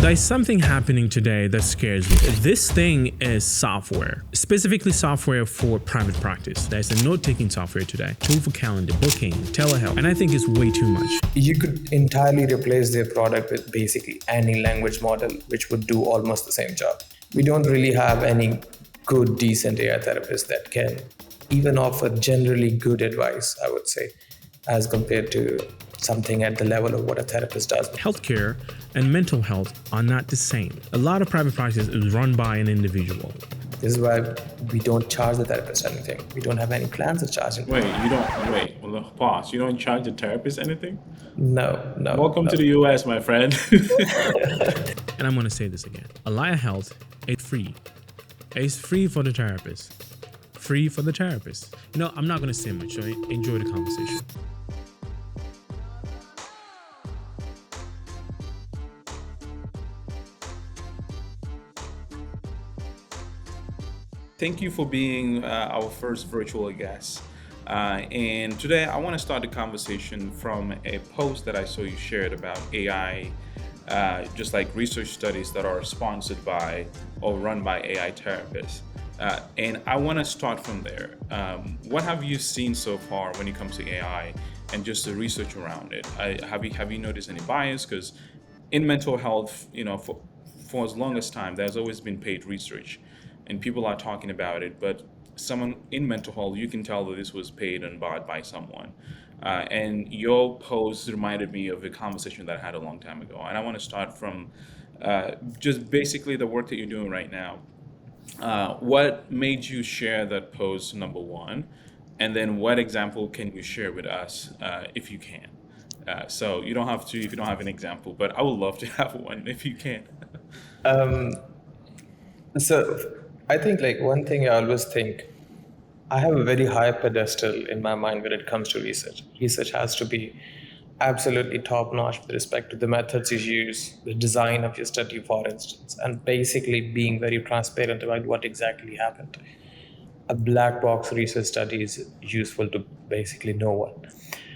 There's something happening today that scares me. This thing is software, specifically software for private practice. There's a note-taking software today, tool for calendar, booking, telehealth, and I think it's way too much. You could entirely replace their product with basically any language model, which would do almost the same job. We don't really have any good, decent AI therapists that can even offer generally good advice, I would say, as compared to something at the level of what a therapist does. Healthcare and mental health are not the same. A lot of private practice is run by an individual. This is why we don't charge the therapist anything. We don't have any plans of charging. Pause. You don't charge the therapist anything? No. Welcome to the US, my friend. And I'm going to say this again. Allia Health is free. It's free for the therapist. Free for the therapist. I'm not going to say much, so enjoy the conversation. Thank you for being our first virtual guest. And today I want to start the conversation from a post that I saw you shared about AI, just like research studies that are sponsored by or run by AI therapists. And I want to start from there. What have you seen so far when it comes to AI and just the research around it? Have you noticed any bias? Because in mental health, for as long as time, there's always been paid research. And people are talking about it, but someone in mental health, you can tell that this was paid and bought by someone. And your post reminded me of a conversation that I had a long time ago. And I want to start from just basically the work that you're doing right now. What made you share that post, number one? And then what example can you share with us if you can? So you don't have to if you don't have an example, but I would love to have one if you can. So I think one thing I always think, I have a very high pedestal in my mind when it comes to research. Research has to be absolutely top-notch with respect to the methods you use, the design of your study, for instance, and basically being very transparent about what exactly happened. A black box research study is useful to basically no one.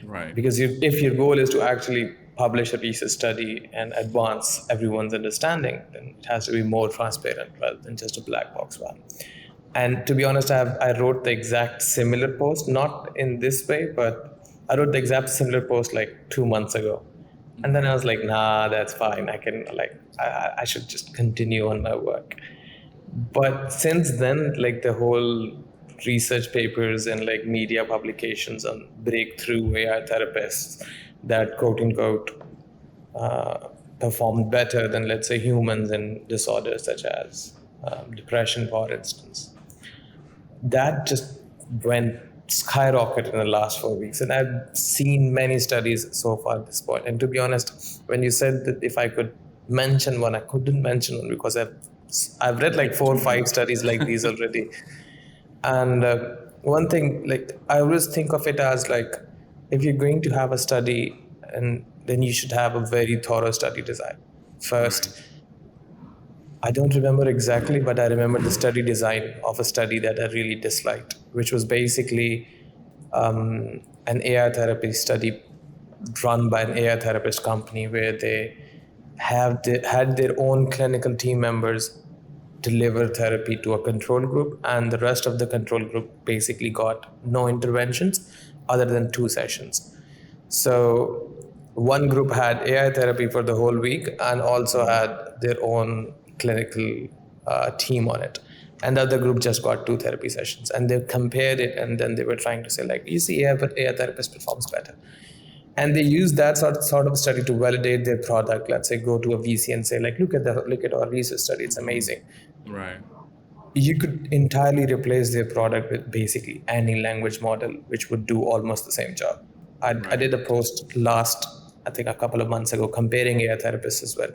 Right. Because if your goal is to actually publish a research study and advance everyone's understanding, then it has to be more transparent rather than just a black box one. And to be honest, I wrote the exact similar post, not in this way, but I wrote the exact similar post 2 months ago. And then I was like, nah, that's fine. I should just continue on my work. But since then, the whole research papers and media publications on breakthrough AI therapists that quote unquote performed better than, let's say, humans in disorders such as depression, for instance. That just went skyrocket in the last 4 weeks. And I've seen many studies so far at this point. And to be honest, when you said that if I could mention one, I couldn't mention one because I've read 4 or 5 studies like these already. And one thing, I always think of it as if you're going to have a study, and then you should have a very thorough study design. First, I don't remember exactly, but I remember the study design of a study that I really disliked, which was basically an AI therapy study run by an AI therapist company where they had their own clinical team members deliver therapy to a control group, and the rest of the control group basically got no interventions other than 2 sessions. So one group had AI therapy for the whole week and also had their own clinical team on it. And the other group just got 2 therapy sessions. And they compared it, and then they were trying to say, you see, AI therapist performs better. And they use that sort of study to validate their product. Let's say go to a VC and say, look at our research study, it's amazing. Right. You could entirely replace their product with basically any language model, which would do almost the same job. I did a post I think a couple of months ago, comparing AI therapists as well.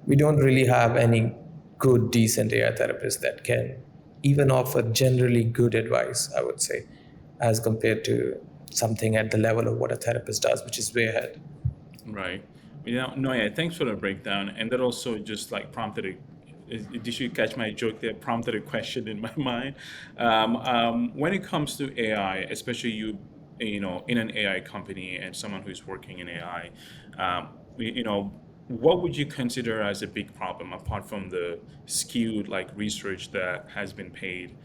We don't really have any good, decent AI therapists that can even offer generally good advice, I would say, as compared to something at the level of what a therapist does, which is way ahead. Right. Thanks for the breakdown. And that also just prompted did you catch my joke there? Prompted a question in my mind. When it comes to AI, especially you in an AI company and someone who's working in AI, what would you consider as a big problem apart from the skewed like research that has been paid?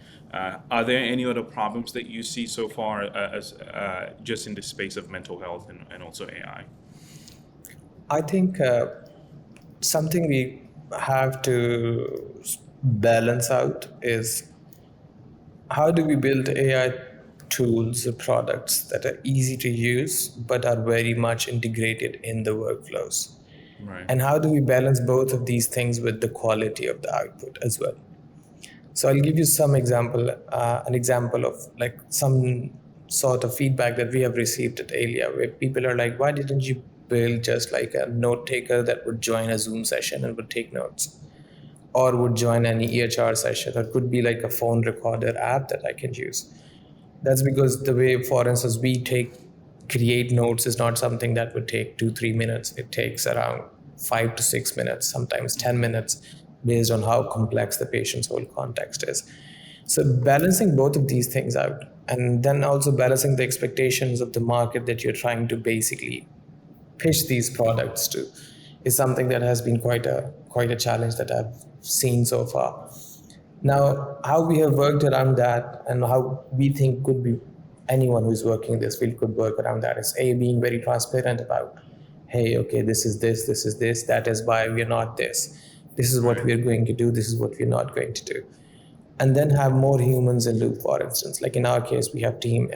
Are there any other problems that you see so far as just in the space of mental health and also AI? I think something we have to balance out is how do we build AI tools or products that are easy to use but are very much integrated in the workflows? Right. And how do we balance both of these things with the quality of the output as well? So I'll give you an example of like some sort of feedback that we have received at Alia, where people are like, why didn't you build just like a note taker that would join a Zoom session and would take notes? Or would join any EHR session, or could be like a phone recorder app that I can use. That's because the way, for instance, create notes is not something that would take 2-3 minutes. It takes around 5 to 6 minutes, sometimes 10 minutes, based on how complex the patient's whole context is. So balancing both of these things out, and then also balancing the expectations of the market that you're trying to basically pitch these products to, is something that has been quite a challenge that I've seen so far. Now, how we have worked around that and how we think could be anyone who's working in this field could work around that is being very transparent about, hey, okay, this is this, that is why we're not this. This is what we're going to do, this is what we're not going to do. And then have more humans in loop, for instance. Like in our case, we have team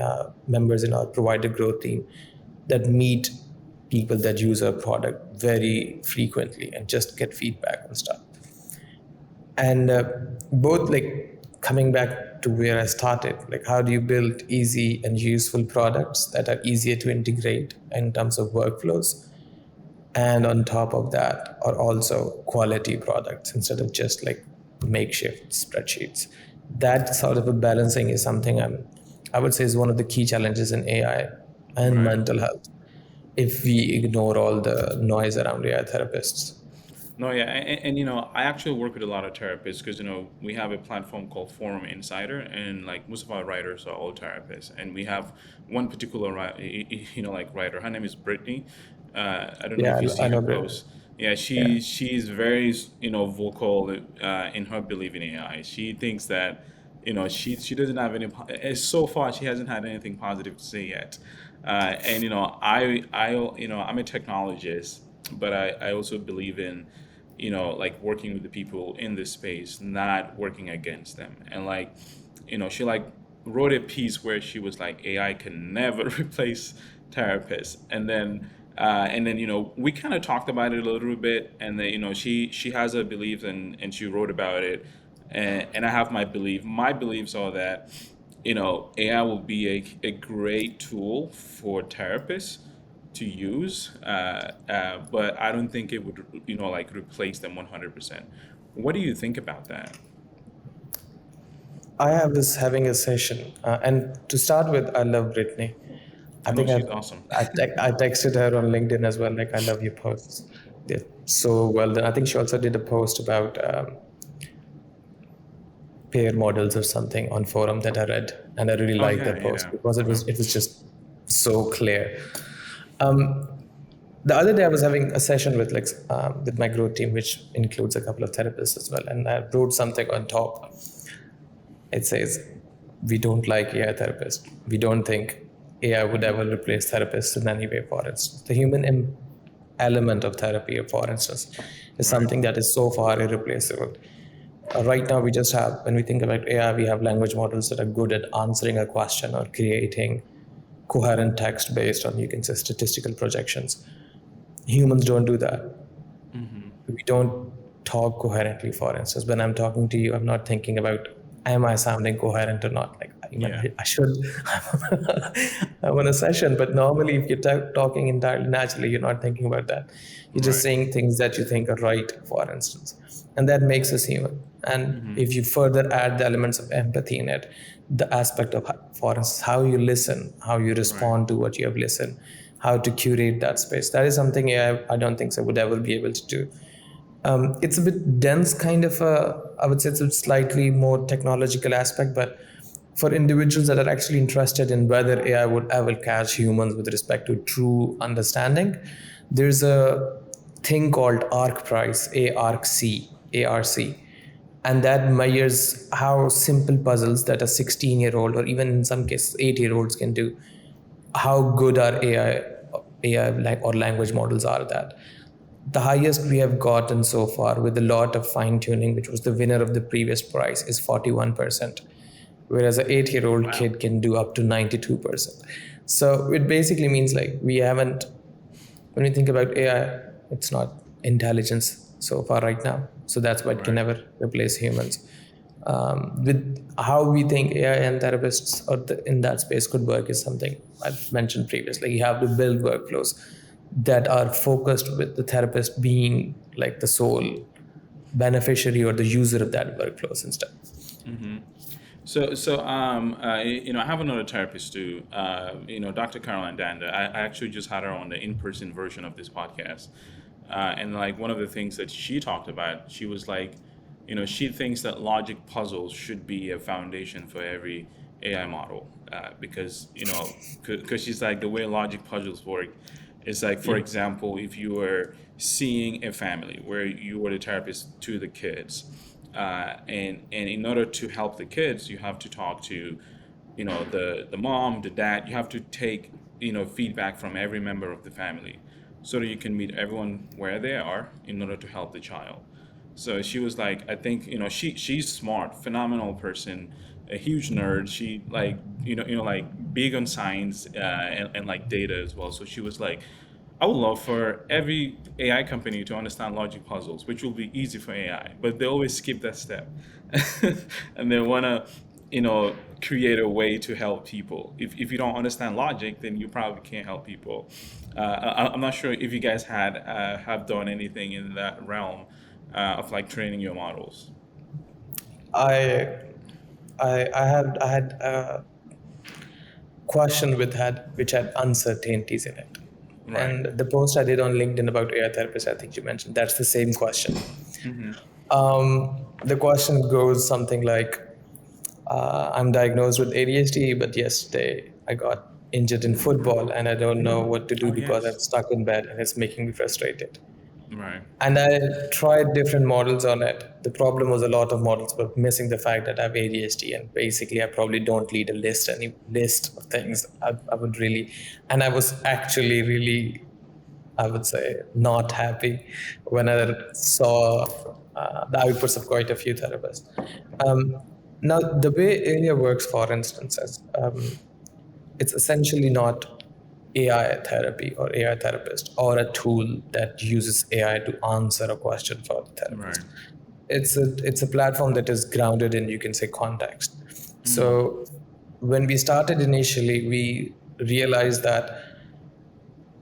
members in our provider growth team that meet people that use our product very frequently and just get feedback and stuff. And both like coming back to where I started, like how do you build easy and useful products that are easier to integrate in terms of workflows? And on top of that are also quality products instead of just like makeshift spreadsheets. That sort of a balancing is something I would say is one of the key challenges in AI and mental health, if we ignore all the noise around AI therapists. No, yeah, and I actually work with a lot of therapists because we have a platform called Forum Insider, and like most of our writers are all therapists, and we have one particular like writer. Her name is Brittany. I don't know if you see her post. Yeah, she's very vocal in her belief in AI. She thinks that she doesn't have so far she hasn't had anything positive to say yet, and I'm a technologist, but I also believe in like working with the people in this space, not working against them. And like she like wrote a piece where she was like, AI can never replace therapists, and then we kind of talked about it a little bit, and then she has her beliefs, and she wrote about it, and I have my beliefs are that AI will be a great tool for therapists to use, but I don't think it would like replace them 100%. What do you think about that? I was having a session, and to start with, I love Brittany. I think she's awesome. I texted her on LinkedIn as well. Like, I love your posts; they're so well done. I think she also did a post about pair models or something on forum that I read, and I really liked that post because it was just so clear. The other day I was having a session with my growth team, which includes a couple of therapists as well, and I wrote something on top. It says, we don't like AI therapists. We don't think AI would ever replace therapists in any way, for instance. The human element of therapy, for instance, is something that is so far irreplaceable. Right now, we just have, when we think about AI, we have language models that are good at answering a question or creating coherent text based on, you can say, statistical projections. Humans don't do that. Mm-hmm. We don't talk coherently, for instance. When I'm talking to you, I'm not thinking about, am I sounding coherent or not? Like, I should. I'm on a session, but normally if you're talking entirely naturally, you're not thinking about that. You're just saying things that you think are right, for instance. And that makes us human. And if you further add the elements of empathy in it, the aspect of, for instance, how you listen, how you respond to what you have listened, how to curate that space, that is something I don't think I would ever be able to do. It's a bit dense, kind of I would say it's a slightly more technological aspect, but for individuals that are actually interested in whether AI would ever catch humans with respect to true understanding, there's a thing called ARC price, ARC, and that measures how simple puzzles that a 16-year-old or even in some cases 8-year-olds can do, how good our AI or language models are at that. The highest we have gotten so far with a lot of fine tuning, which was the winner of the previous prize, is 41%, whereas an 8-year-old kid can do up to 92%. So it basically means like we haven't, when we think about AI, it's not intelligence so far right now. So that's why it can never replace humans. With how we think AI and therapists in that space could work is something I've mentioned previously. You have to build workflows that are focused with the therapist being like the sole beneficiary or the user of that workflows instead. I have another therapist too. Dr. Caroline Danda. I actually just had her on the in-person version of this podcast, and like one of the things that she talked about, she was like, she thinks that logic puzzles should be a foundation for every AI model, because she's like, the way logic puzzles work is like, for example, if you were seeing a family where you were the therapist to the kids. And in order to help the kids, you have to talk to, the mom, the dad. You have to take, feedback from every member of the family, so that you can meet everyone where they are in order to help the child. So she was like, I think, she's smart, phenomenal person, a huge nerd. She like, like big on science and like data as well. So she was like, I would love for every AI company to understand logic puzzles, which will be easy for AI, but they always skip that step. And they want to, create a way to help people. If you don't understand logic, then you probably can't help people. I'm not sure if you guys have done anything in that realm of like training your models. I had a question which had uncertainties in it. Right. And the post I did on LinkedIn about AI therapists, I think you mentioned, that's the same question. The question goes something like, I'm diagnosed with ADHD, but yesterday I got injured in football and I don't know what to do because I'm stuck in bed and it's making me frustrated. Right. And I tried different models on it. The problem was a lot of models were missing the fact that I have ADHD, and basically I probably don't lead any list of things I would really, and I was actually really, I would say, not happy when I saw the outputs of quite a few therapists. Now, the way Allia works, for instance, is it's essentially not AI therapy or AI therapist or a tool that uses AI to answer a question for the therapist. Right. It's a platform that is grounded in, you can say, context. So when we started initially, we realized that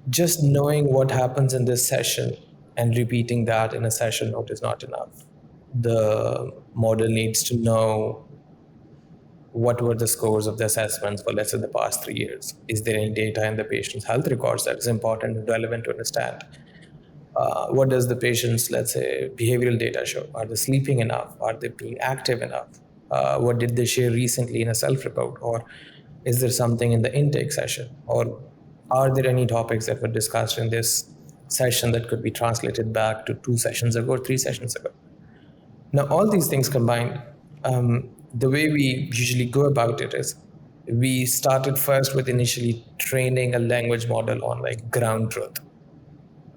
just knowing what happens in this session and repeating that in a session note is not enough. The model needs to know what were the scores of the assessments for, let's say, the past 3 years. Is there any data in the patient's health records that is important and relevant to understand? What does the patient's, let's say, behavioral data show? Are they sleeping enough? Are they being active enough? What did they share recently in a self-report? Or is there something in the intake session? Or are there any topics that were discussed in this session that could be translated back to 2 sessions ago or 3 sessions ago? Now, all these things combined, the way we usually go about it is we started first with initially training a language model on like ground truth.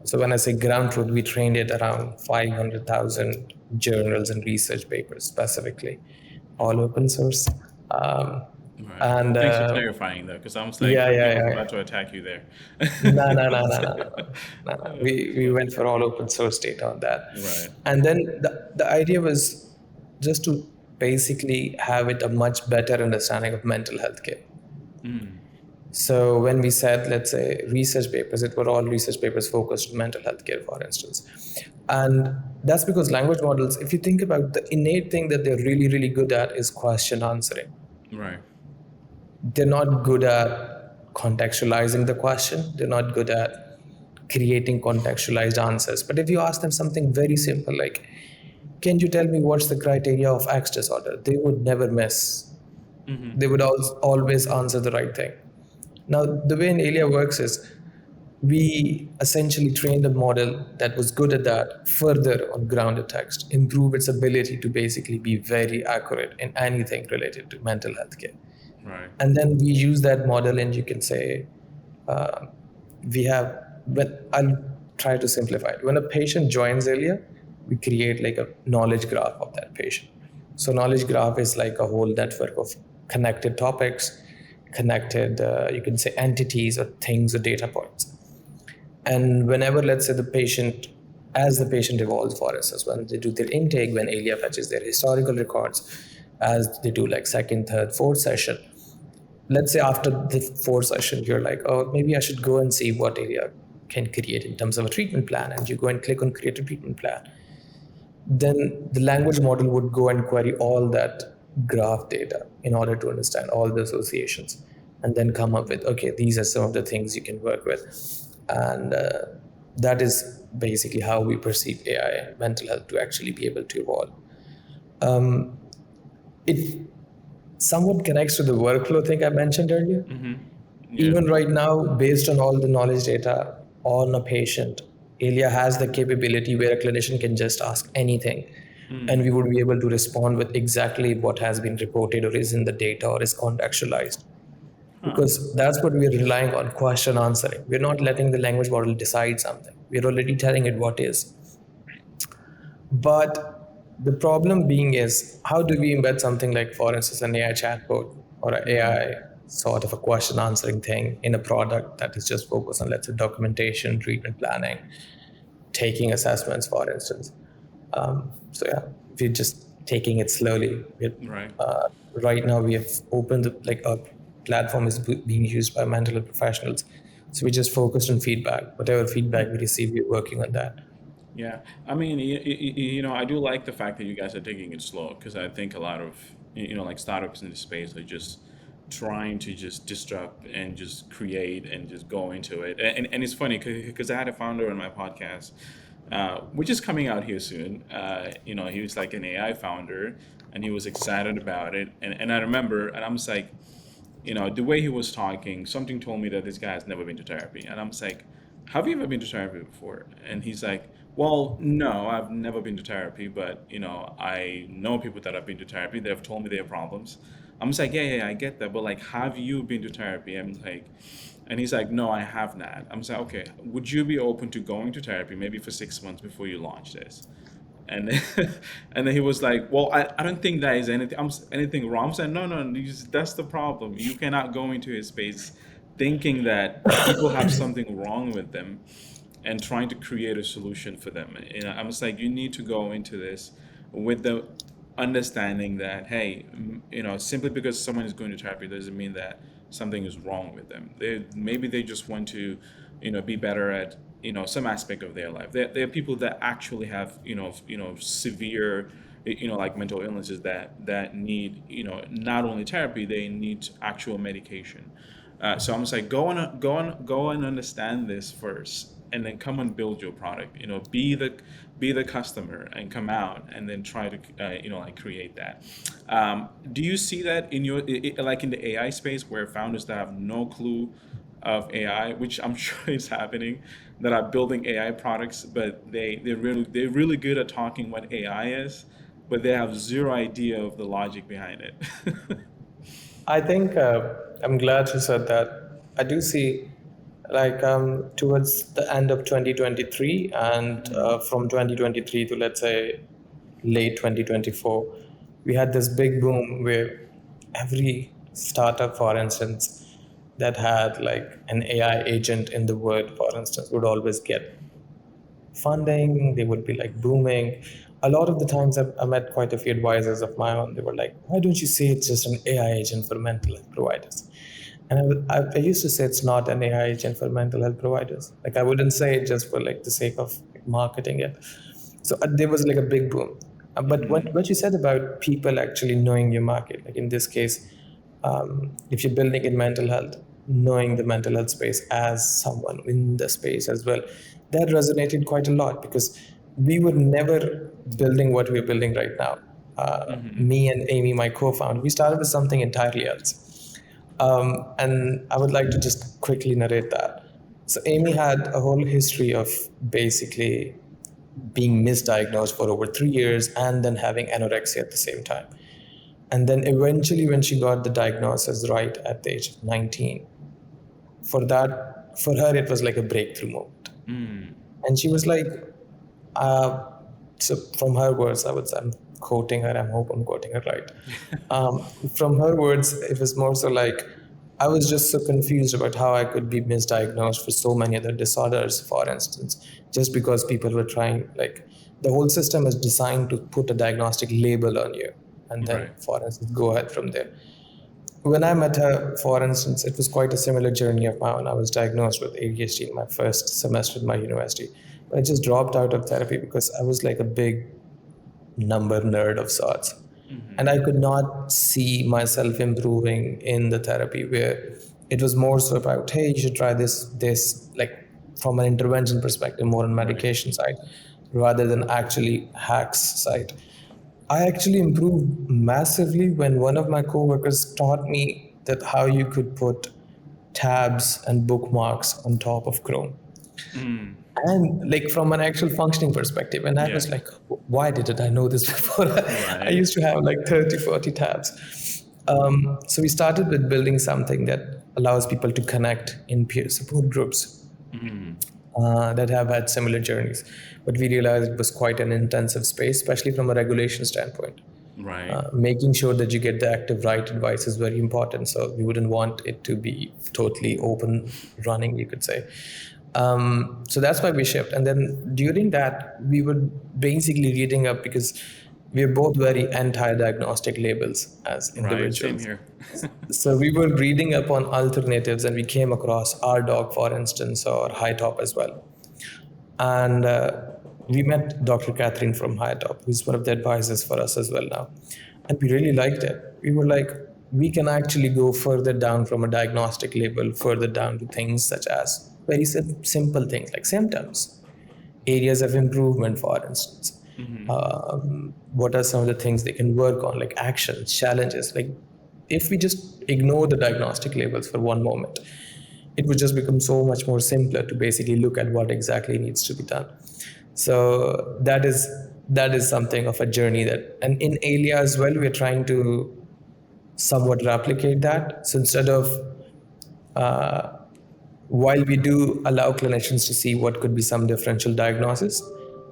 So when I say ground truth, we trained it around 500,000 journals and research papers specifically, all open source. Right. And thanks for clarifying though, because I was like, about to attack you there. No. We went for all open source data on that. Right. And then the idea was just to basically have it a much better understanding of mental health care. So when we said, let's say, research papers, it were all research papers focused on mental health care, for instance. And that's because language models, if you think about the innate thing that they're really, really good at is question answering. Right. They're not good at contextualizing the question. They're not good at creating contextualized answers. But if you ask them something very simple, like, can you tell me what's the criteria of X disorder? They would never miss. They would always answer the right thing. Now, the way in Allia works is we essentially trained a model that was good at that further on grounded text, improve its ability to basically be very accurate in anything related to mental health care. Right. And then we use that model, and you can say, we have, but I'll try to simplify it. When a patient joins Allia, we create like a knowledge graph of that patient. So knowledge graph is like a whole network of connected topics, connected, you can say entities or things or data points. And whenever, let's say as the patient evolves, for instance, when they do their intake, when Allia fetches their historical records, as they do like second, third, fourth session, let's say after the fourth session, you're like, oh, maybe I should go and see what Allia can create in terms of a treatment plan. And you go and click on create a treatment plan. Then the language model would go and query all that graph data in order to understand all the associations and then come up with, okay, these are some of the things you can work with. And that is basically how we perceive AI mental health to actually be able to evolve. It somewhat connects to the workflow thing I mentioned earlier. Mm-hmm. Yeah. Even right now, based on all the knowledge data on a patient, Allia has the capability where a clinician can just ask anything, and we would be able to respond with exactly what has been reported or is in the data or is contextualized. Because that's what we're relying on, question answering. We're not letting the language model decide something. We're already telling it what is. But the problem being is, how do we embed something like, for instance, an AI chatbot or an AI sort of a question answering thing in a product that is just focused on, let's say, documentation, treatment planning, taking assessments, for instance. So yeah, we're just taking it slowly. Right. Right now, we have opened like a platform is being used by mental health professionals. So we just focused on feedback. Whatever feedback we receive, we're working on that. Yeah, I mean, I do like the fact that you guys are taking it slow, because I think a lot of, like startups in the space are just trying to just disrupt and just create and just go into it. And it's funny because I had a founder on my podcast, which is coming out here soon. He was like an AI founder, and he was excited about it. And I remember, and I'm just like, the way he was talking, something told me that this guy has never been to therapy. And I'm just like, have you ever been to therapy before? And he's like, well, no, I've never been to therapy, but I know people that have been to therapy. They've told me their problems. I'm just like, yeah, I get that, but like, have you been to therapy? I'm like, and he's like, no, I have not. I'm just like, okay, would you be open to going to therapy maybe for 6 months before you launch this? And then, and then he was like, well, I don't think that is anything wrong. I'm saying, no, that's the problem. You cannot go into his space thinking that people have something wrong with them and trying to create a solution for them. I'm just like, you need to go into this with the understanding that, hey, simply because someone is going to therapy doesn't mean that something is wrong with them. Maybe they just want to, be better at, some aspect of their life. There are people that actually have, severe, like mental illnesses that need, not only therapy, they need actual medication. So I'm just like, go and understand this first, and then come and build your product. Be the customer and come out and then try to like create that. Do you see that in your like in the AI space, where founders that have no clue of AI, which I'm sure is happening, that are building AI products, but they're really good at talking what AI is, but they have zero idea of the logic behind it. I think I'm glad you said that. I do see, like, towards the end of 2023 and from 2023 to, let's say, late 2024, we had this big boom where every startup, for instance, that had like an AI agent in the word, for instance, would always get funding. They would be like booming. A lot of the times I met quite a few advisors of my own. They were like, why don't you say it's just an AI agent for mental health providers? And I used to say it's not an AI agent for mental health providers. Like, I wouldn't say it just for like the sake of marketing it. So there was like a big boom. But what you said about people actually knowing your market, like in this case, if you're building in mental health, knowing the mental health space as someone in the space as well, that resonated quite a lot, because we were never building what we're building right now. Me and Amy, my co-founder, we started with something entirely else. And I would like to just quickly narrate that. So Amy had a whole history of basically being misdiagnosed for over 3 years and then having anorexia at the same time. And then eventually, when she got the diagnosis right at the age of 19, for her, it was like a breakthrough moment. And she was like, so from her words, I'm quoting her, I hope I'm quoting her right. From her words, it was more so like, I was just so confused about how I could be misdiagnosed for so many other disorders, for instance, just because people were trying, like, the whole system is designed to put a diagnostic label on you and then, Right. for instance, go ahead from there. When I met her, for instance, it was quite a similar journey of my own. I was diagnosed with ADHD in my first semester at my university. But I just dropped out of therapy because I was like a big number nerd of sorts. And I could not see myself improving in the therapy, where it was more so about, hey, you should try this, like from an intervention perspective, more on medication side, rather than actually hacks side. I actually improved massively when one of my coworkers taught me that how you could put tabs and bookmarks on top of Chrome. And like from an actual functioning perspective. And I Yeah. was like, why didn't I know this before? I Right. used to have like 30, 40 tabs. So we started with building something that allows people to connect in peer support groups that have had similar journeys. But we realized it was quite an intensive space, especially from a regulation standpoint. Right. Making sure that you get the active right advice is very important. So we wouldn't want it to be totally open running, you could say. So that's why we shift. And then during that, we were basically reading up because we are both very anti-diagnostic labels as Right. Same individuals. here. So we were reading up on alternatives, and we came across RDoc, for instance, or HighTop as well. And we met Dr. Catherine from HighTop, who's one of the advisors for us as well now. And we really liked it. We were like, we can actually go further down from a diagnostic label, further down to things such as very simple things like symptoms, areas of improvement, for instance. What are some of the things they can work on, like actions, challenges? Like, if we just ignore the diagnostic labels for one moment, it would just become so much more simpler to basically look at what exactly needs to be done. So that is something of a journey that, and in Allia as well, we're trying to somewhat replicate that. So instead of while we do allow clinicians to see what could be some differential diagnosis,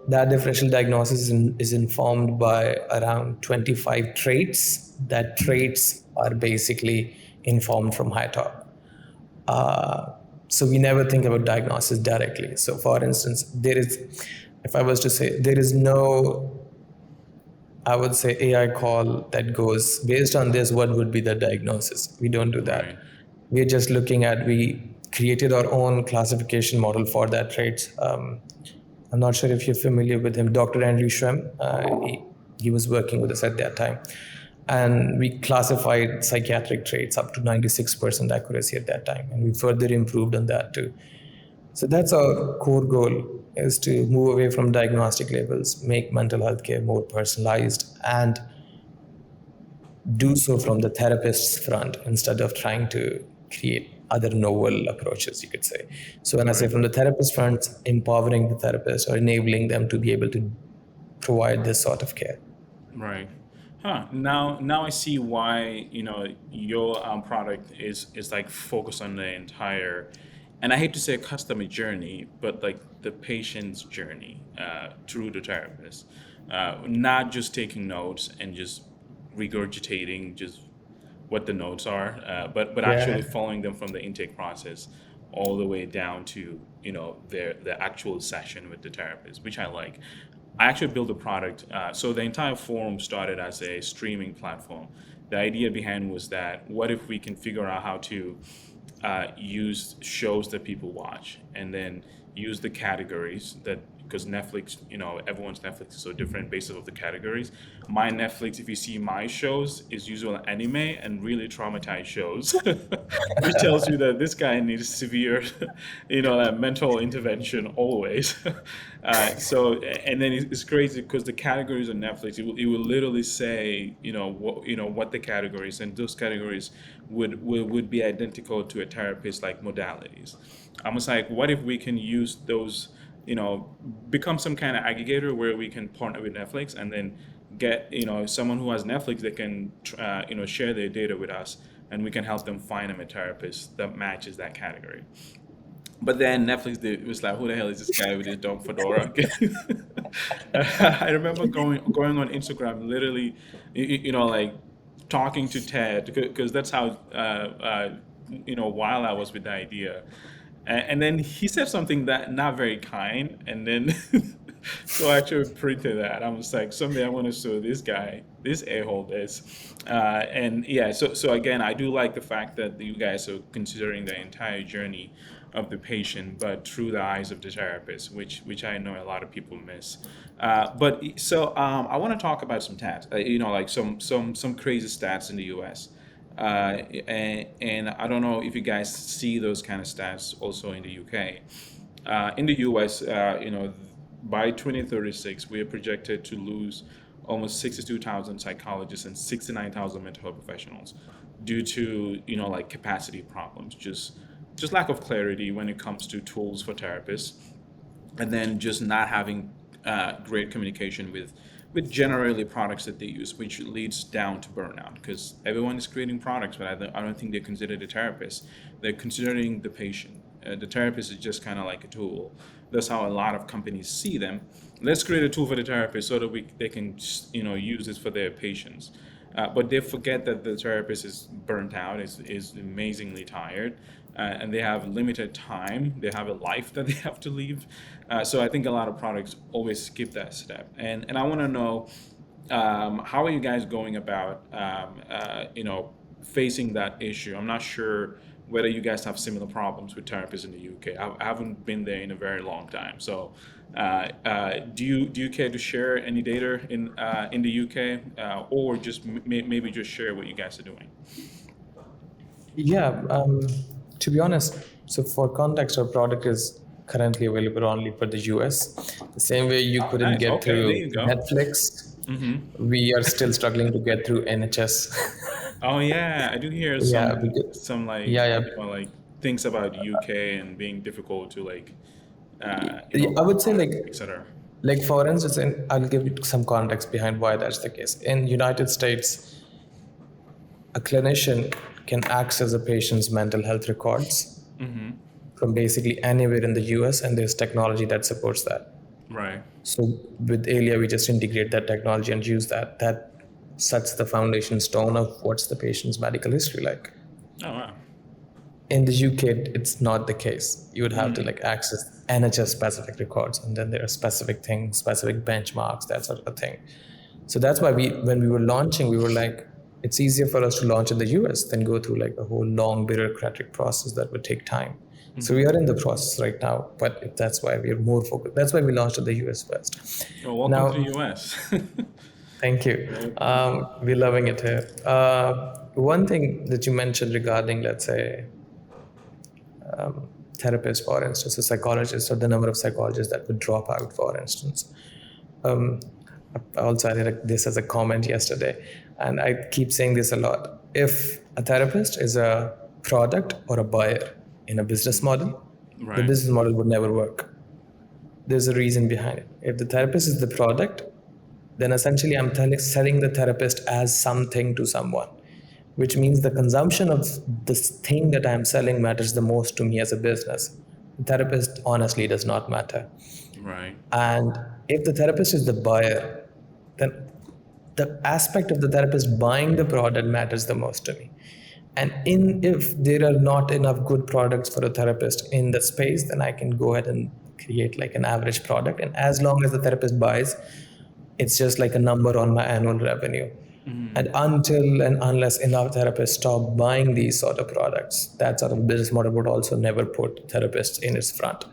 that differential diagnosis is informed by around 25 traits. That traits are basically informed from HighTop. So we never think about diagnosis directly. So for instance, if I was to say, there is no, I would say, AI call that goes based on this, what would be the diagnosis? We don't do that. Right. We're just looking at, we created our own classification model for that traits. I'm not sure if you're familiar with him, Dr. Andrew Schwem. He was working with us at that time. And we classified psychiatric traits up to 96% accuracy at that time. And we further improved on that too. So that's our core goal, is to move away from diagnostic labels, make mental health care more personalized, and do so from the therapist's front instead of trying to create other novel approaches, you could say. So when I say from the therapist front, empowering the therapist or enabling them to be able to provide this sort of care. Right. Now I see why your product is like focused on the entire, and I hate to say a customer journey, but like the patient's journey through the therapist, not just taking notes and just regurgitating just what the notes are, but actually following them from the intake process all the way down to the actual session with the therapist, which I like. I actually built a product. So the entire forum started as a streaming platform. The idea behind was that what if we can figure out how to use shows that people watch and then use the categories that, because Netflix, everyone's Netflix is so different based off of the categories. My Netflix, if you see my shows, is usually anime and really traumatized shows, which tells you that this guy needs severe, mental intervention always. And then it's crazy because the categories on Netflix, it will literally say, what the categories, and those categories would be identical to a therapist like modalities. I was like, what if we can use those, become some kind of aggregator where we can partner with Netflix and then get, someone who has Netflix that can, share their data with us, and we can help them find them a therapist that matches that category. But then Netflix was like, who the hell is this guy with his dog fedora? I remember going on Instagram, literally, like talking to Ted, because that's how, while I was with the idea. And then he said something that not very kind, and then so I actually printed that. I was like, someday I want to sue this guy, this a-hole, this. And yeah, so again, I do like the fact that you guys are considering the entire journey of the patient, but through the eyes of the therapist, which I know a lot of people miss. But so I want to talk about some stats, like some crazy stats in the U.S. And I don't know if you guys see those kind of stats also in the UK. In the US, by 2036, we are projected to lose almost 62,000 psychologists and 69,000 mental health professionals due to, like capacity problems, just lack of clarity when it comes to tools for therapists, and then just not having great communication with generally products that they use, which leads down to burnout, because everyone is creating products, but I don't think they consider the therapist. They're considering the patient. The therapist is just kind of like a tool. That's how a lot of companies see them. Let's create a tool for the therapist so that they can use this for their patients. But they forget that the therapist is burnt out, is amazingly tired, and they have limited time. They have a life that they have to live. So I think a lot of products always skip that step. And I want to know, how are you guys going about, facing that issue? I'm not sure whether you guys have similar problems with therapists in the UK. I haven't been there in a very long time. So do you care to share any data in the UK, or just maybe just share what you guys are doing? Yeah, to be honest, so for context, our product is currently available only for the US. The same way you couldn't Nice. get Okay, there through you go. Netflix, we are still struggling to get through NHS. Oh yeah, I do hear Yeah, because, some like yeah. like things about UK and being difficult to like I would say etc. like for instance, and I'll give some context behind why that's the case. In United States, a clinician can access a patient's mental health records from basically anywhere in the US, and there's technology that supports that. Right. So with Allia, we just integrate that technology and use that. That sets the foundation stone of what's the patient's medical history like. Oh wow. In the UK, it's not the case. You would have to like access NHS specific records, and then there are specific things, specific benchmarks, that sort of thing. So that's why when we were launching, we were like, it's easier for us to launch in the US than go through like a whole long bureaucratic process that would take time. So we are in the process right now, but that's why we are more focused. That's why we launched in the US first. Well, welcome Now, to the US. thank you. We're loving it here. One thing that you mentioned regarding, let's say, therapists, for instance, a psychologist, or the number of psychologists that would drop out, for instance. Also, I did this as a comment yesterday, and I keep saying this a lot. If a therapist is a product or a buyer in a business model, the business model would never work. There's a reason behind it. If the therapist is the product, then essentially I'm selling the therapist as something to someone, which means the consumption of this thing that I'm selling matters the most to me as a business. The therapist honestly does not matter. Right. And if the therapist is the buyer, then the aspect of the therapist buying the product matters the most to me. And if there are not enough good products for a therapist in the space, then I can go ahead and create like an average product. And as long as the therapist buys, it's just like a number on my annual revenue. And until and unless enough therapists stop buying these sort of products, that sort of business model would also never put therapists in its front.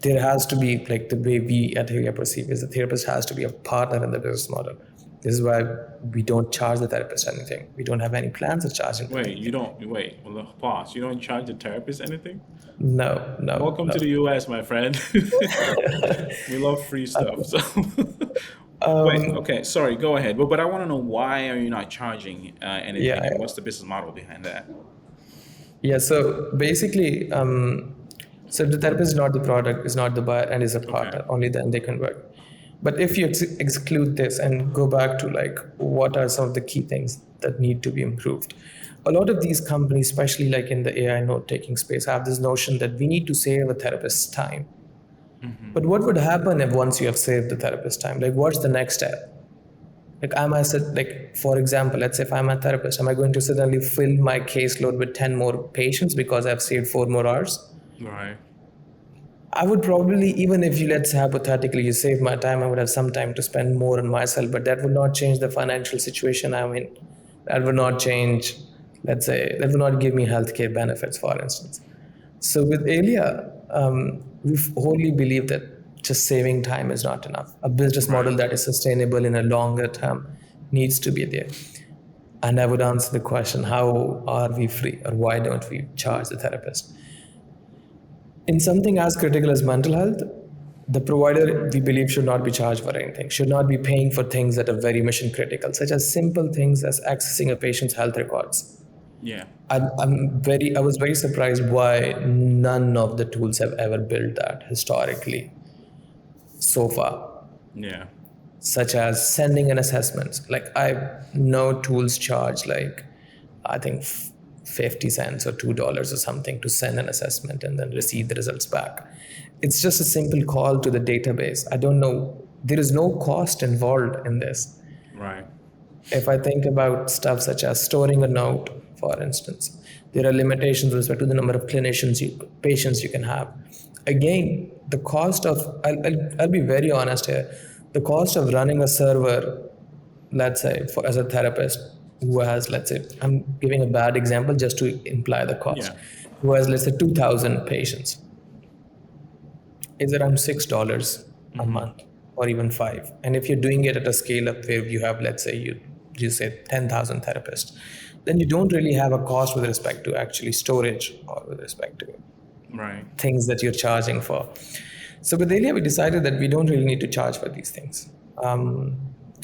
There has to be, like the way we at Allia perceive is the therapist has to be a partner in the business model. This is why we don't charge the therapist anything. We don't have any plans of charging. Well, pause. You don't charge the therapist anything? No. Welcome to the US, my friend. We love free stuff. So okay, sorry, go ahead. But I want to know, why are you not charging anything? Yeah. And what's the business model behind that? Yeah, so basically, so the therapist is not the product, is not the buyer, and is a Okay. partner. Only then they can work. But if you exclude this and go back to like what are some of the key things that need to be improved, a lot of these companies, especially like in the AI note-taking space, have this notion that we need to save a therapist's time. But what would happen if once you have saved the therapist's time? Like, what's the next step? Like, am I like, for example, let's say if I'm a therapist, am I going to suddenly fill my caseload with 10 more patients because I've saved 4 more hours? Right. I would probably, even if you, let's say hypothetically, you save my time, I would have some time to spend more on myself, but that would not change the financial situation I'm in. That would not change, let's say, that would not give me healthcare benefits, for instance. So with Alia, we wholly believe that just saving time is not enough. A business model that is sustainable in a longer term needs to be there. And I would answer the question, how are we free, or why don't we charge the therapist? In something as critical as mental health, the provider, we believe, should not be charged for anything, should not be paying for things that are very mission critical, such as simple things as accessing a patient's health records. Yeah. I was very surprised why none of the tools have ever built that historically so far, Yeah. such as sending an assessment. Like, I know tools charge like, I think 50 cents or $2 or something to send an assessment and then receive the results back. It's just a simple call to the database. I don't know, there is no cost involved in this. Right. If I think about stuff such as storing a note, for instance, there are limitations with respect to the number of patients you can have. Again, the cost of, I'll be very honest here, the cost of running a server, let's say, as a therapist who has, let's say, I'm giving a bad example just to imply the cost, Yeah. who has, let's say, 2,000 patients, is around $6 a month or even five. And if you're doing it at a scale up where you have, let's say, you say 10,000 therapists, then you don't really have a cost with respect to actually storage or with respect to Right. things that you're charging for. So with Alia, we decided that we don't really need to charge for these things.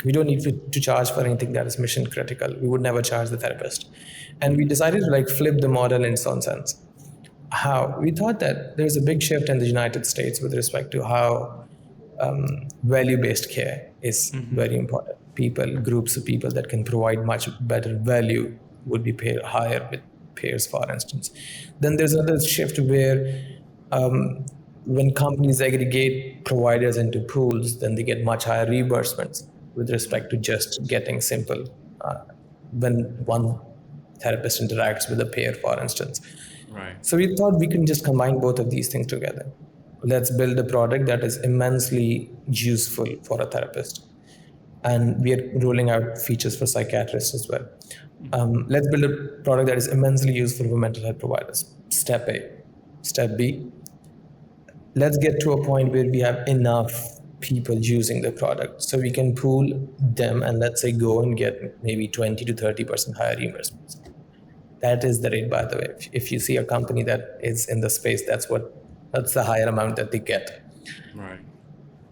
We don't need to charge for anything that is mission critical. We would never charge the therapist. And we decided to like flip the model in some sense. How? We thought that there's a big shift in the United States with respect to how value-based care is very important. Groups of people that can provide much better value would be paid higher with payers, for instance. Then there's another shift where when companies aggregate providers into pools, then they get much higher reimbursements with respect to just getting simple when one therapist interacts with a payer, for instance. Right. So we thought we can just combine both of these things together. Let's build a product that is immensely useful for a therapist. And we are rolling out features for psychiatrists as well. Let's build a product that is immensely useful for mental health providers. Step A. Step B. Let's get to a point where we have enough people using the product so we can pool them and let's say go and get maybe 20 to 30% higher reimbursements. That is the rate, by the way. If you see a company that is in the space, that's the higher amount that they get. Right.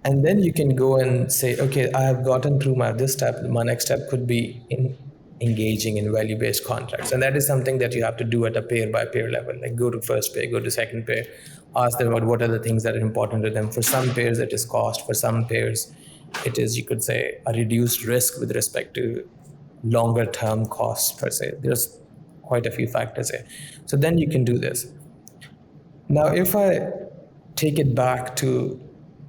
And then you can go and say, okay, I have gotten through this step. My next step could be in engaging in value-based contracts. And that is something that you have to do at a payer-by-payer level. Like go to first payer, go to second payer, ask them about what are the things that are important to them. For some payers, it is cost. For some payers, it is, you could say, a reduced risk with respect to longer-term costs, per se. There's quite a few factors here. So then you can do this. Now, if I take it back to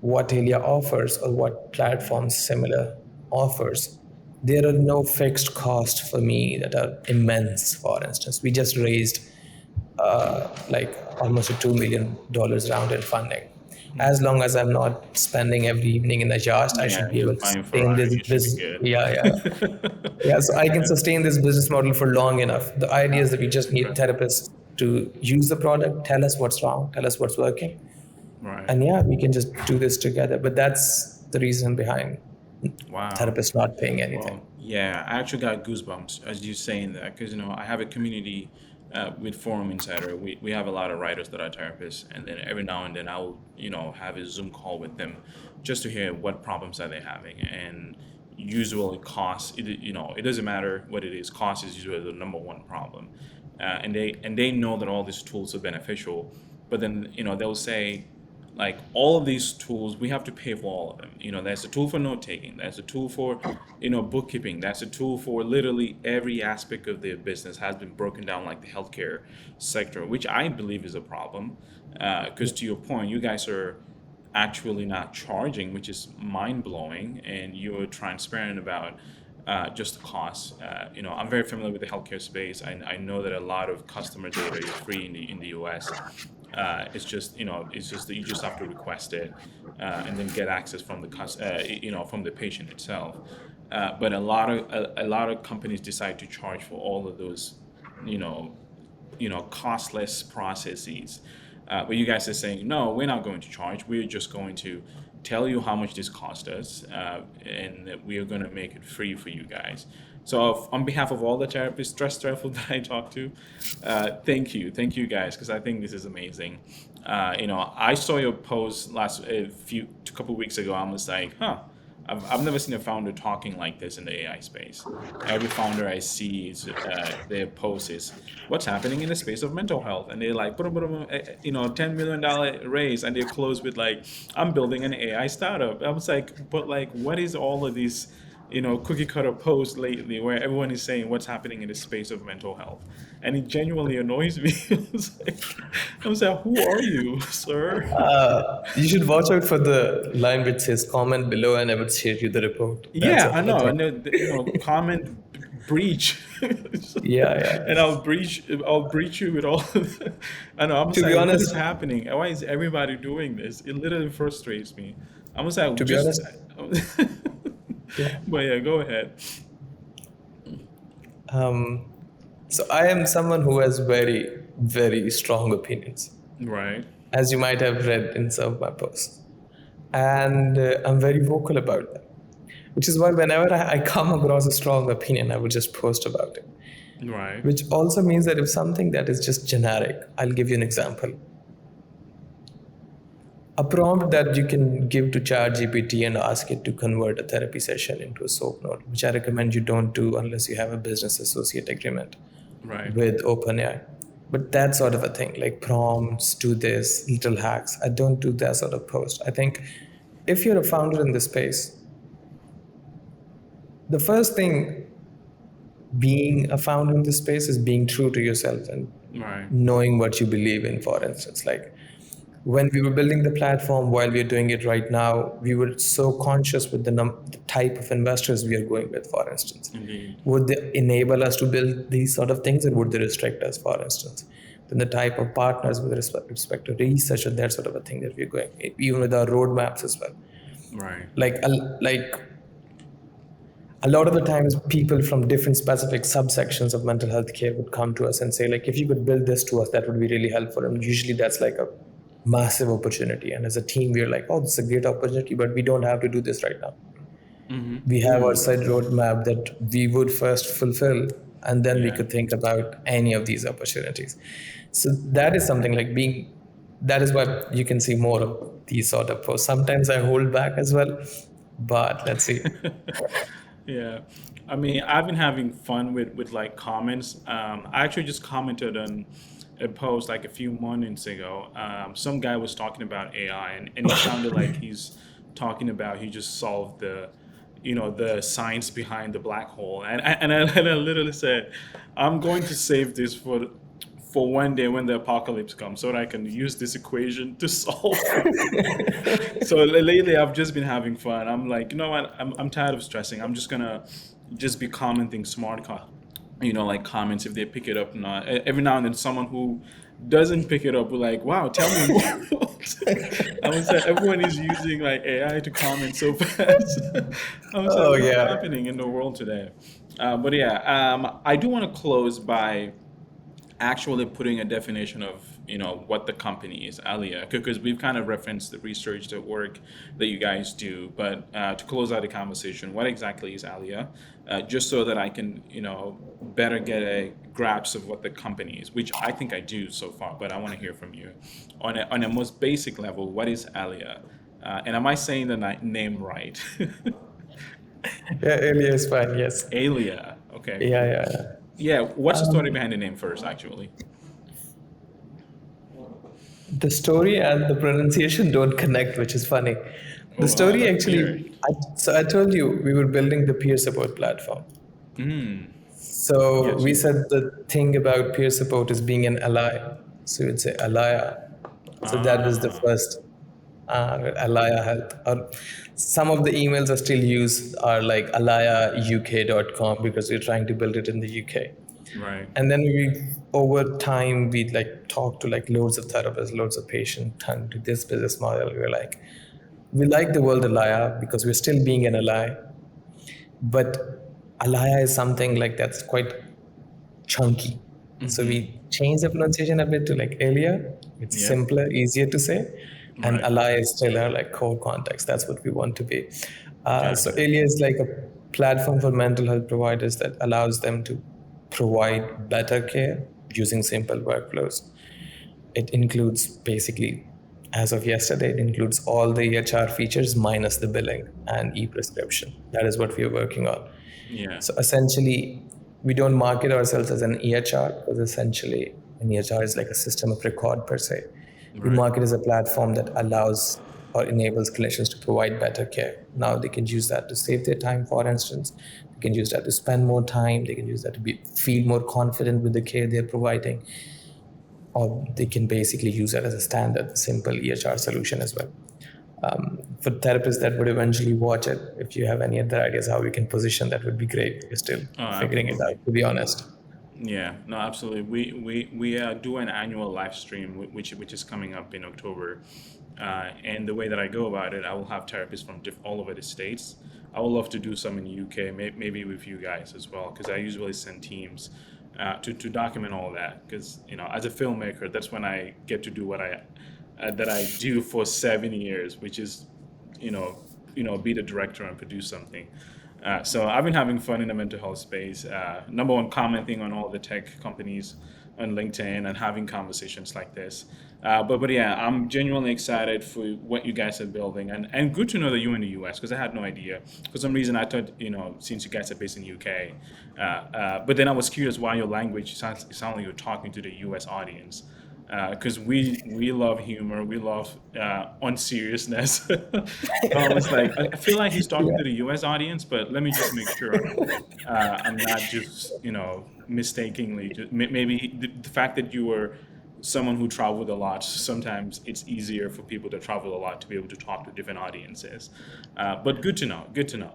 what Alia offers or what platforms similar offers, there are no fixed costs for me that are immense. For instance, we just raised like almost a $2 million round in funding. As long as I'm not spending every evening in the Just, I should be You're able to fine for sustain it. this You should be business. good. Yeah. So I can sustain this business model for long enough. The idea is that we just need therapists to use the product, tell us what's wrong, tell us what's working. Right. And yeah, we can just do this together. But that's the reason behind Wow. therapists not paying anything. Well, yeah, I actually got goosebumps as you saying that because I have a community with Forum Insider. We have a lot of writers that are therapists, and then every now and then I'll have a Zoom call with them just to hear what problems are they having. And usually cost, it doesn't matter what it is. Cost is usually the number one problem. and they know that all these tools are beneficial, but then they'll say, like, all of these tools, we have to pay for all of them. There's a tool for note taking, there's a tool for bookkeeping, that's a tool for literally every aspect of their business has been broken down, like the healthcare sector, which I believe is a problem. Because to your point, you guys are actually not charging, which is mind blowing, and you're transparent about just the costs. I'm very familiar with the healthcare space. I know that a lot of customer data is free in the US. It's just that you just have to request it and then get access from from the patient itself. But a lot of companies decide to charge for all of those costless processes. But you guys are saying, no, we're not going to charge. We're just going to tell you how much this cost us, and that we are going to make it free for you guys. So on behalf of all the therapists, stress therapists that I talk to, thank you guys, because I think this is amazing. I saw your post a couple weeks ago. I was like, I've never seen a founder talking like this in the AI space. Every founder I see is their post is, what's happening in the space of mental health, and they're like, $10 million raise, and they close with like, I'm building an AI startup. I was like, but like, what is all of these cookie cutter posts lately where everyone is saying what's happening in the space of mental health? And it genuinely annoys me. I was like, who are you, sir? You should watch out for the line which says comment below and I would share you the report. Yeah, I know. Comment breach. Yeah. And I'll breach you with all. I know. I'm To be like, what honest- is happening? Why is everybody doing this? It literally frustrates me. I was like, To be honest- But yeah, go ahead. So I am someone who has very, very strong opinions, Right. as you might have read in some of my posts. And I'm very vocal about that, which is why whenever I come across a strong opinion, I would just post about it. Right. Which also means that if something that is just generic, I'll give you an example. A prompt that you can give to ChatGPT and ask it to convert a therapy session into a SOAP note, which I recommend you don't do unless you have a business associate agreement Right. with OpenAI. But that sort of a thing, like prompts, do this, little hacks, I don't do that sort of post. I think if you're a founder in this space, the first thing being a founder in this space is being true to yourself and Right. knowing what you believe in. For instance, like when we were building the platform, while we're doing it right now, we were so conscious with the type of investors we are going with, for instance. Indeed. Would they enable us to build these sort of things, or would they restrict us, for instance? Then the type of partners with respect to research and that sort of a thing that we're going, even with our roadmaps as well. Right. Like a lot of the times people from different specific subsections of mental health care would come to us and say, like, if you could build this to us, that would be really helpful. And usually that's like a massive opportunity. And as a team, we're like, oh, this is a great opportunity, but we don't have to do this right now. Mm-hmm. We have our side roadmap that we would first fulfill, and then we Yeah. could think about any of these opportunities. So that is something like that is why you can see more of these sort of posts. Sometimes I hold back as well, but let's see. Yeah, I mean, I've been having fun with like comments. I actually just commented on a post like a few mornings ago. Some guy was talking about AI, and it sounded like he's talking about he just solved the science behind the black hole. And I literally said, I'm going to save this for one day when the apocalypse comes, so that I can use this equation to solve it. So lately I've just been having fun. I'm like, you know what? I'm tired of stressing. I'm just gonna just be commenting smart, like comments if they pick it up or not. Every now and then someone who doesn't pick it up will like, wow, tell me more. I was like, everyone is using like AI to comment so fast. I was like, what's happening in the world today? But yeah, I do want to close by actually putting a definition of what the company is, Allia, because we've kind of referenced the research, the work that you guys do. But to close out the conversation, what exactly is Allia? Just so that I can better get a grasp of what the company is, which I think I do so far, but I want to hear from you on a most basic level. What is Allia? And am I saying the name right? Yeah, Allia is fine. Yes. Allia. Okay. Yeah. Yeah, what's the story behind the name first, actually? The story and the pronunciation don't connect, which is funny. The Oh, story let's hear it. actually, so I told you we were building the peer support platform. So Yes, we you were. said the thing about peer support is being an ally. So you'd say Allia. So that was the Ah, first Allia Health. Or some of the emails are still used are like aliauk.com because we're trying to build it in the UK. right. And then over time, we like talked to like loads of therapists, loads of patients, turned to this business model. We're like, we like the word Alaya because we're still being an ally, but Alaya is something like that's quite chunky. So we changed the pronunciation a bit to like Elia. It's Yeah, simpler, easier to say. And right. Alaya is still our like core context. That's what we want to be. So Gotcha. Elia is like a platform for mental health providers that allows them to provide better care using simple workflows. It includes basically, as of yesterday, it includes all the EHR features minus the billing and e-prescription. That is what we are working on. Yeah, So essentially, we don't market ourselves as an EHR because essentially an EHR is like a system of record per se. We right. market as a platform that allows or enables clinicians to provide better care. Now they can use that to save their time, for instance. They can use that to spend more time. They can use that to feel more confident with the care they're providing. Or they can basically use that as a standard, simple EHR solution as well. For therapists that would eventually watch it, if you have any other ideas how we can position that would be great. We're still Oh, figuring it absolutely. out, to be honest. Yeah, no, absolutely. We do an annual live stream, which is coming up in October, and the way that I go about it, I will have therapists from all over the states. I would love to do some in the UK, maybe with you guys as well, because I usually send teams to document all that. Because as a filmmaker, that's when I get to do what I do for 7 years, which is be the director and produce something. So I've been having fun in the mental health space. Number one, commenting on all the tech companies on LinkedIn and having conversations like this. But yeah, I'm genuinely excited for what you guys are building, and good to know that you're in the US because I had no idea. For some reason, I thought since you guys are based in UK, but then I was curious why your language sounds like you're talking to the US audience because we love humor, we love unseriousness. So I was like, I feel like he's talking Yeah. to the U.S. audience, but let me just make sure I'm not just mistakenly. Maybe the fact that you were someone who traveled a lot, sometimes it's easier for people to travel a lot to be able to talk to different audiences. But good to know. Good to know.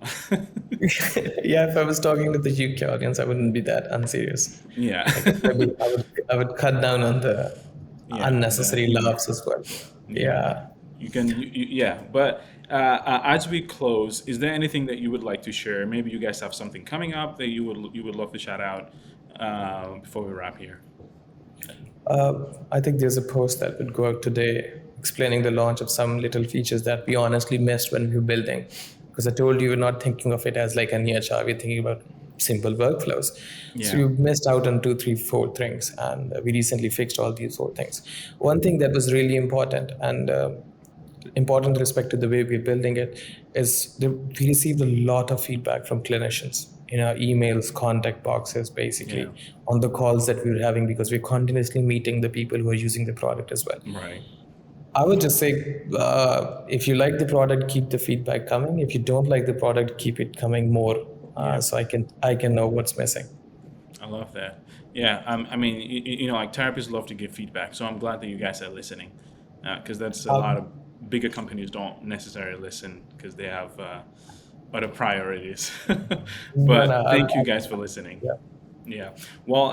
Yeah, if I was talking to the UK audience, I wouldn't be that unserious. Yeah. Like I would cut down on the Yeah, the unnecessary humor. laughs as well. Yeah, Yeah. yeah. But as we close, is there anything that you would like to share? Maybe you guys have something coming up that you would love to shout out before we wrap here. I think there's a post that would go out today explaining the launch of some little features that we honestly missed when we were building. Because I told you we're not thinking of it as like an EHR, we're thinking about simple workflows. So Yeah. you missed out on 2, 3, 4 things, and we recently fixed all these 4 things. One thing that was really important and important with respect to the way we're building it is we received a lot of feedback from clinicians in our emails, contact boxes, Yeah. basically on the calls that we were having because we're continuously meeting the people who are using the product as well. Right. I would just say if you like the product, keep the feedback coming. If you don't like the product, keep it coming more Yeah. so I can know what's missing. I love that. Yeah. I mean, like therapists love to give feedback, so I'm glad that you guys are listening, because that's a lot of Um, bigger companies don't necessarily listen because they have other priorities. no, no, But thank you guys for listening. yeah. Yeah. Well,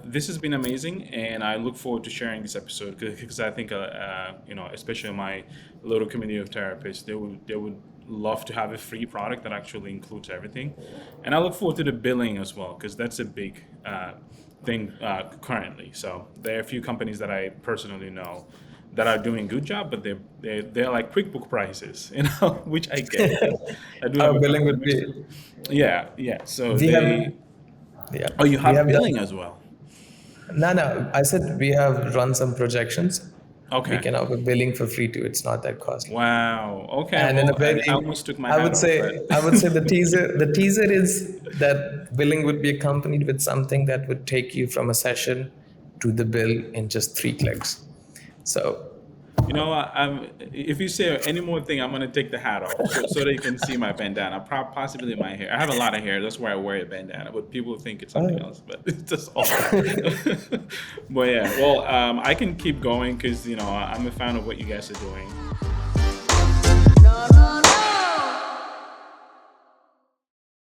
this has been amazing, and I look forward to sharing this episode because I think, especially my little community of therapists, they would love to have a free product that actually includes everything, and I look forward to the billing as well because that's a big thing currently. So there are a few companies that I personally know that are doing a good job, but they're like QuickBook prices, which I get. I do have Our a billing couple of would be, members. Yeah, yeah. So we have, yeah, oh, you we have have billing done. as well. No, no. I said we have run some projections. Okay. We can offer billing for free too. It's not that costly. Wow. Okay. And in a Well, very, I almost took my I hat would off, say, but- I would say the teaser is that billing would be accompanied with something that would take you from a session to the bill in just 3 clicks. So You know, if you say any more thing, I'm gonna take the hat off so they can see my bandana. Possibly my hair. I have a lot of hair. That's why I wear a bandana. But people think it's something else. But it's just all. But yeah, well, I can keep going because I'm a fan of what you guys are doing.